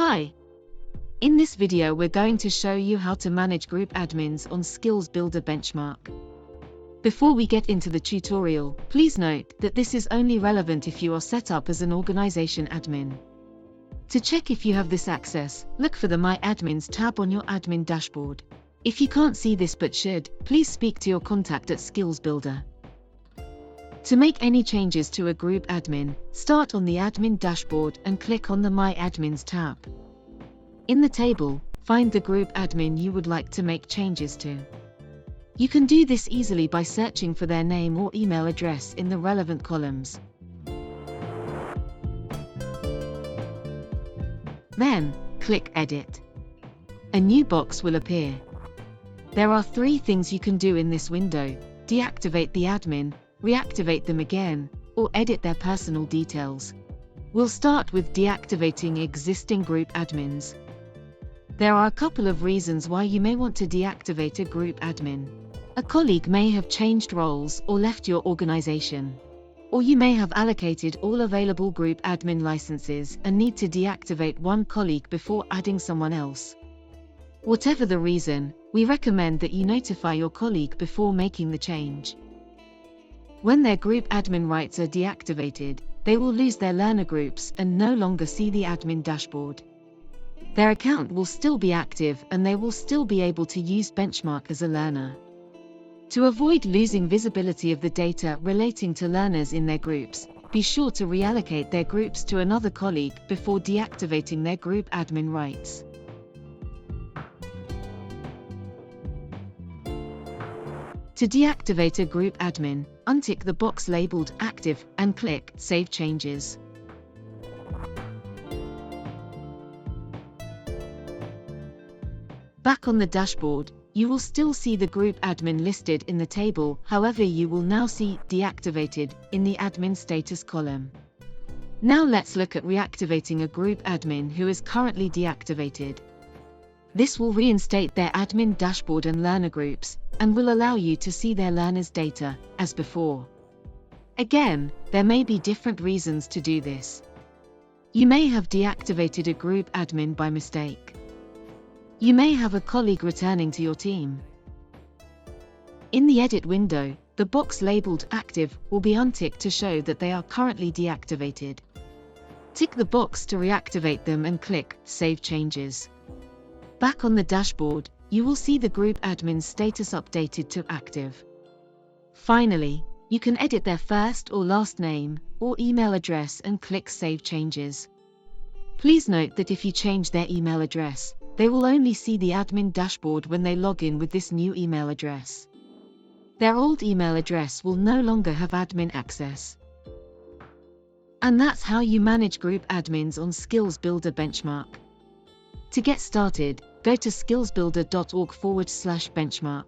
Hi! In this video we're going to show you how to manage group admins on Skills Builder Benchmark. Before we get into the tutorial, please note that this is only relevant if you are set up as an organization admin. To check if you have this access, look for the My Admins tab on your admin dashboard. If you can't see this but should, please speak to your contact at Skills Builder. To make any changes to a group admin, start on the admin dashboard and click on the My Admins tab. In the table, find the group admin you would like to make changes to. You can do this easily by searching for their name or email address in the relevant columns. Then, click Edit. A new box will appear. There are 3 things you can do in this window: deactivate the admin, reactivate them again, or edit their personal details. We'll start with deactivating existing group admins. There are a couple of reasons why you may want to deactivate a group admin. A colleague may have changed roles or left your organization. Or you may have allocated all available group admin licenses and need to deactivate one colleague before adding someone else. Whatever the reason, we recommend that you notify your colleague before making the change. When their group admin rights are deactivated, they will lose their learner groups and no longer see the admin dashboard. Their account will still be active and they will still be able to use Benchmark as a learner. To avoid losing visibility of the data relating to learners in their groups, be sure to reallocate their groups to another colleague before deactivating their group admin rights. To deactivate a group admin, untick the box labeled Active and click Save Changes. Back on the dashboard, you will still see the group admin listed in the table, however you will now see Deactivated in the admin status column. Now let's look at reactivating a group admin who is currently deactivated. This will reinstate their admin dashboard and learner groups, and will allow you to see their learners' data, as before. Again, there may be different reasons to do this. You may have deactivated a group admin by mistake. You may have a colleague returning to your team. In the Edit window, the box labeled Active will be unticked to show that they are currently deactivated. Tick the box to reactivate them and click Save Changes. Back on the dashboard, you will see the group admin's status updated to active. Finally, you can edit their first or last name or email address and click Save Changes. Please note that if you change their email address, they will only see the admin dashboard when they log in with this new email address. Their old email address will no longer have admin access. And that's how you manage group admins on Skills Builder Benchmark. To get started, go to skillsbuilder.org/benchmark.